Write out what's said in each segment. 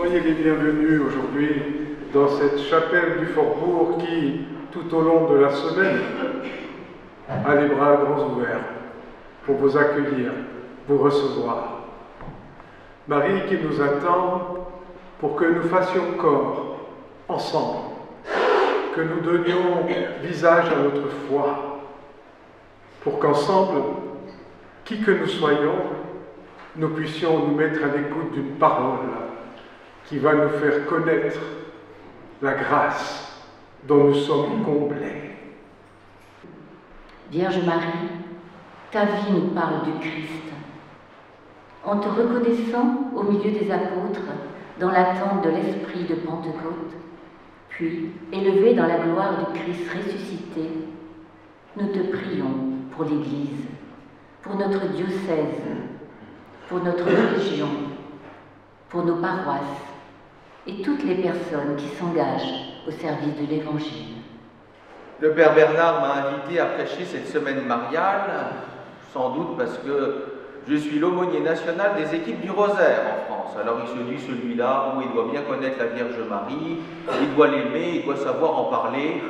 Soyez les bienvenus aujourd'hui dans cette chapelle du Faubourg qui, tout au long de la semaine, a les bras grands ouverts pour vous accueillir, vous recevoir. Marie qui nous attend pour que nous fassions corps ensemble, que nous donnions visage à notre foi, pour qu'ensemble, qui que nous soyons, nous puissions nous mettre à l'écoute d'une parole qui va nous faire connaître la grâce dont nous sommes comblés. Vierge Marie, ta vie nous parle du Christ. En te reconnaissant au milieu des apôtres, dans l'attente de l'esprit de Pentecôte, puis élevé dans la gloire du Christ ressuscité, nous te prions pour l'Église, pour notre diocèse, pour notre région, pour nos paroisses et toutes les personnes qui s'engagent au service de l'Évangile. Le Père Bernard m'a invité à prêcher cette semaine mariale, sans doute parce que je suis l'aumônier national des équipes du Rosaire en France. Alors il se dit, celui-là, il doit bien connaître la Vierge Marie, il doit l'aimer, il doit savoir en parler.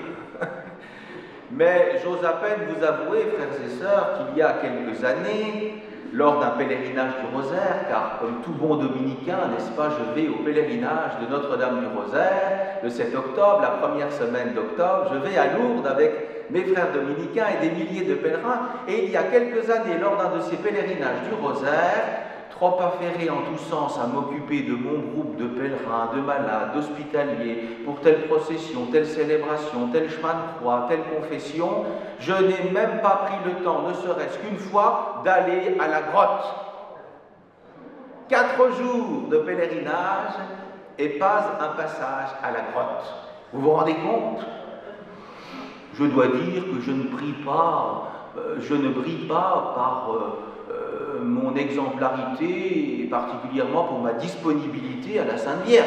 Mais j'ose à peine vous avouer, frères et sœurs, qu'il y a quelques années, lors d'un pèlerinage du Rosaire, car comme tout bon dominicain, n'est-ce pas, je vais au pèlerinage de Notre-Dame du Rosaire, le 7 octobre, la première semaine d'octobre, je vais à Lourdes avec mes frères dominicains et des milliers de pèlerins, et il y a quelques années, lors d'un de ces pèlerinages du Rosaire, trop affairé en tous sens à m'occuper de mon groupe de pèlerins, de malades, d'hospitaliers, pour telle procession, telle célébration, tel chemin de croix, telle confession, je n'ai même pas pris le temps, ne serait-ce qu'une fois, d'aller à la grotte. 4 jours de pèlerinage et pas un passage à la grotte. Vous vous rendez compte? Je dois dire que je ne brille pas par mon exemplarité, et particulièrement pour ma disponibilité à la Sainte Vierge.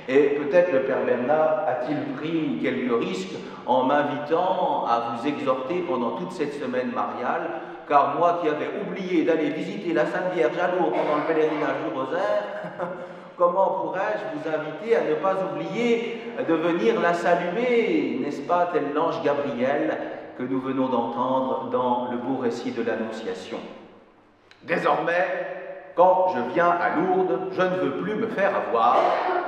Et peut-être le Père Bernard a-t-il pris quelques risques en m'invitant à vous exhorter pendant toute cette semaine mariale, car moi qui avais oublié d'aller visiter la Sainte Vierge à Lourdes pendant le pèlerinage du Rosaire, comment pourrais-je vous inviter à ne pas oublier de venir la saluer, n'est-ce pas, tel l'ange Gabriel que nous venons d'entendre dans le beau récit de l'Annonciation. Désormais, quand je viens à Lourdes, je ne veux plus me faire avoir,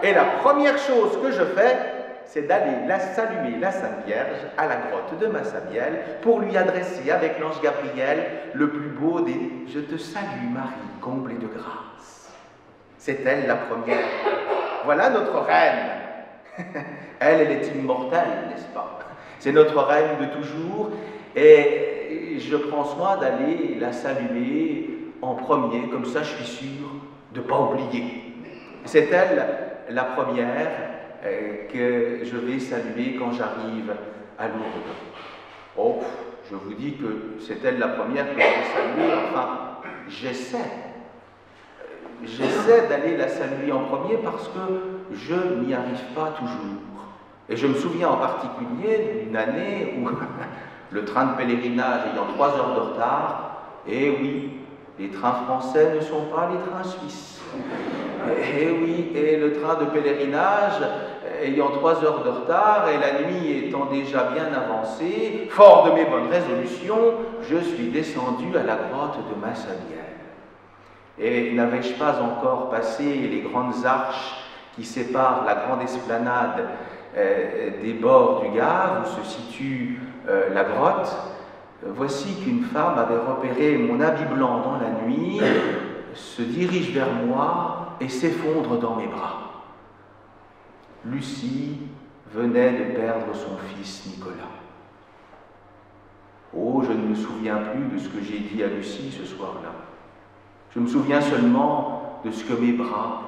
et la première chose que je fais, c'est d'aller saluer la Sainte Vierge à la grotte de Massamiel pour lui adresser avec l'ange Gabriel le plus beau des « Je te salue Marie, comblée de grâce ». C'est elle la première. Voilà notre reine. Elle est immortelle, n'est-ce pas? C'est notre reine de toujours, et je prends soin d'aller la saluer en premier, comme ça je suis sûr de ne pas oublier. C'est elle la première que je vais saluer quand j'arrive à Lourdes. Oh, je vous dis que c'est elle la première que je vais saluer, enfin, j'essaie d'aller la saluer en premier parce que je n'y arrive pas toujours. Et je me souviens en particulier d'une année où le train de pèlerinage ayant 3 heures de retard, et oui, les trains français ne sont pas les trains suisses. Et oui, et le train de pèlerinage ayant 3 heures de retard et la nuit étant déjà bien avancée, fort de mes bonnes résolutions, je suis descendu à la grotte de Massamiel. Et n'avais-je pas encore passé les grandes arches qui séparent la grande esplanade des bords du Gave, où se situe la grotte, voici qu'une femme avait repéré mon habit blanc dans la nuit, se dirige vers moi et s'effondre dans mes bras. Lucie venait de perdre son fils Nicolas. Oh, je ne me souviens plus de ce que j'ai dit à Lucie ce soir-là. Je me souviens seulement de ce que mes bras,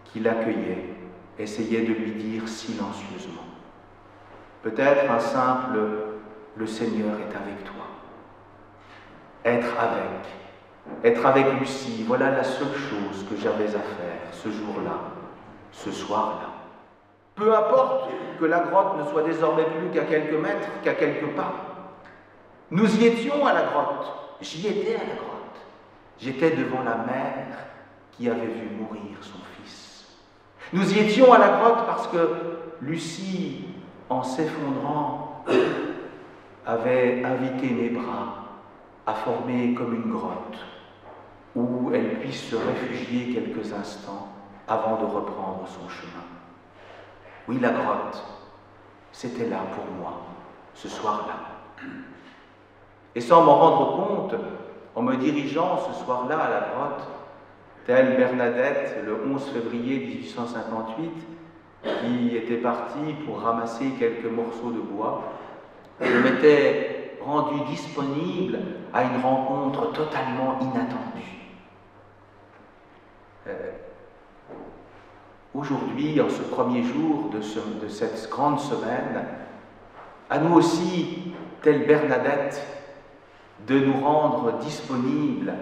qui l'accueillaient, essayaient de lui dire silencieusement. Peut-être un simple « Le Seigneur est avec toi ». Être avec Lucie, voilà la seule chose que j'avais à faire ce jour-là, ce soir-là. Peu importe que la grotte ne soit désormais plus qu'à quelques mètres, qu'à quelques pas. Nous y étions à la grotte, j'y étais à la grotte. J'étais devant la mère qui avait vu mourir son fils. Nous y étions à la grotte parce que Lucie, en s'effondrant, avait invité mes bras à former comme une grotte où elle puisse se réfugier quelques instants avant de reprendre son chemin. Oui, la grotte, c'était là pour moi, ce soir-là. Et sans m'en rendre compte, en me dirigeant ce soir-là à la grotte, telle Bernadette, le 11 février 1858, qui était partie pour ramasser quelques morceaux de bois, je m'étais rendu disponible à une rencontre totalement inattendue. Aujourd'hui, en ce premier jour de cette grande semaine, à nous aussi, telle Bernadette, de nous rendre disponibles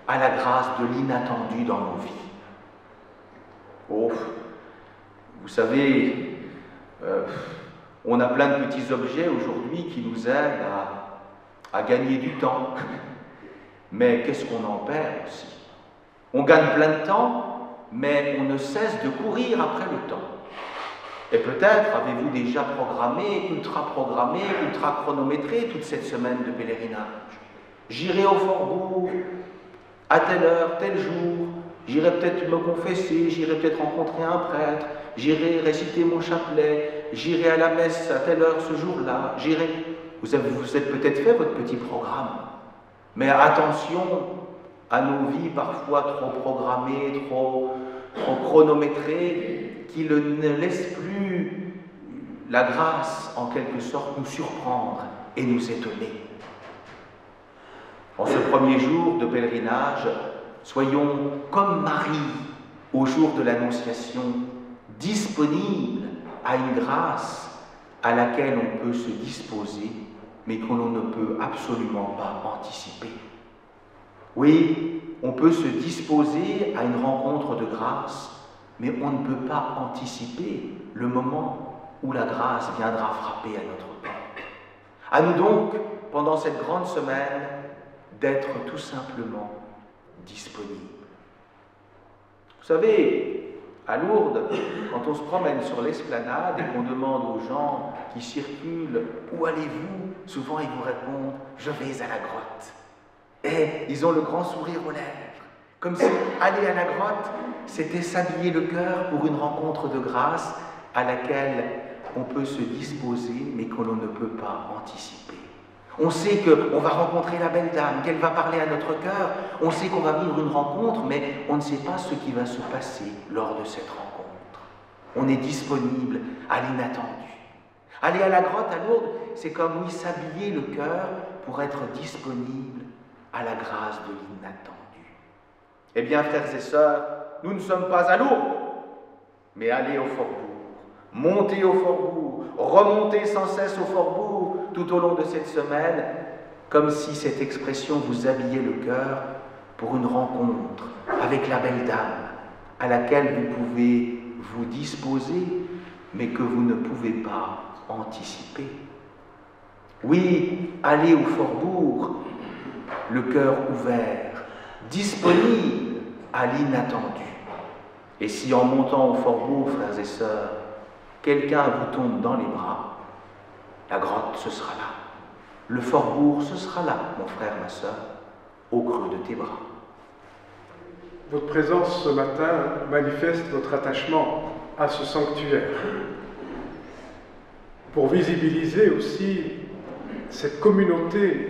à la grâce de l'inattendu dans nos vies. Oh, vous savez, on a plein de petits objets aujourd'hui qui nous aident à gagner du temps. Mais qu'est-ce qu'on en perd aussi? On gagne plein de temps, mais on ne cesse de courir après le temps. Et peut-être avez-vous déjà programmé, ultra chronométré toute cette semaine de pèlerinage. J'irai au Fort-Bourg à telle heure, tel jour, j'irai peut-être me confesser, j'irai peut-être rencontrer un prêtre, j'irai réciter mon chapelet, j'irai à la messe à telle heure ce jour-là, j'irai... Vous êtes peut-être fait votre petit programme, mais attention à nos vies parfois trop programmées, trop chronométrées, qui ne laissent plus la grâce, en quelque sorte, nous surprendre et nous étonner. En ce premier jour de pèlerinage, soyons comme Marie au jour de l'Annonciation, disponibles à une grâce à laquelle on peut se disposer, mais que l'on ne peut absolument pas anticiper. Oui, on peut se disposer à une rencontre de grâce, mais on ne peut pas anticiper le moment où la grâce viendra frapper à notre porte. À nous donc, pendant cette grande semaine, d'être tout simplement disponibles. Vous savez, à Lourdes, quand on se promène sur l'esplanade et qu'on demande aux gens qui circulent « Où allez-vous ?» souvent ils vous répondent « Je vais à la grotte ». Et ils ont le grand sourire aux lèvres, comme si aller à la grotte, c'était s'habiller le cœur pour une rencontre de grâce à laquelle on peut se disposer, mais que l'on ne peut pas anticiper. On sait qu'on va rencontrer la belle dame, qu'elle va parler à notre cœur, on sait qu'on va vivre une rencontre, mais on ne sait pas ce qui va se passer lors de cette rencontre. On est disponible à l'inattendu. Aller à la grotte à Lourdes, c'est comme oui, s'habiller le cœur pour être disponible à la grâce de l'inattendu. Eh bien, frères et sœurs, nous ne sommes pas à Lourdes, mais allez au Fort-Bourg, montez au Fort-Bourg, remontez sans cesse au Fort-Bourg tout au long de cette semaine, comme si cette expression vous habillait le cœur pour une rencontre avec la belle dame, à laquelle vous pouvez vous disposer, mais que vous ne pouvez pas anticiper. Oui, allez au Fort-Bourg, le cœur ouvert, disponible à l'inattendu. Et si en montant au Fort-Bourg, frères et sœurs, quelqu'un vous tombe dans les bras, la grotte, ce sera là. Le Fort-Bourg, ce sera là, mon frère, ma sœur, au creux de tes bras. Votre présence ce matin manifeste votre attachement à ce sanctuaire. Pour visibiliser aussi cette communauté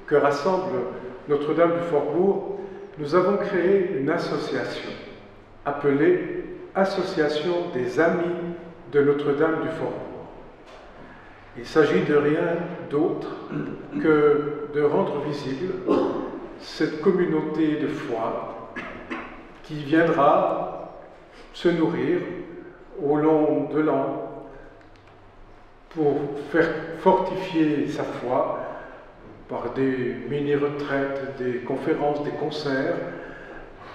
que rassemble Notre-Dame du Fort-Bourg, nous avons créé une association appelée Association des Amis de Notre-Dame du Fort-Bourg. Il s'agit de rien d'autre que de rendre visible cette communauté de foi qui viendra se nourrir au long de l'an pour faire fortifier sa foi par des mini-retraites, des conférences, des concerts.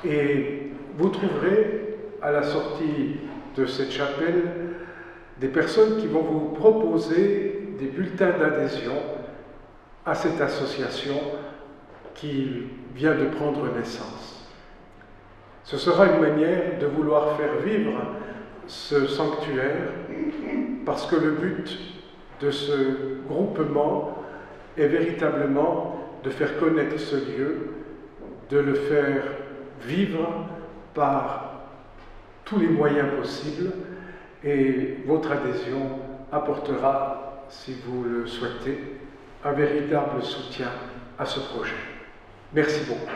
Et vous trouverez à la sortie de cette chapelle des personnes qui vont vous proposer des bulletins d'adhésion à cette association qui vient de prendre naissance. Ce sera une manière de vouloir faire vivre ce sanctuaire, parce que le but de ce groupement est véritablement de faire connaître ce lieu, de le faire vivre par tous les moyens possibles, et votre adhésion apportera, si vous le souhaitez, un véritable soutien à ce projet. Merci beaucoup.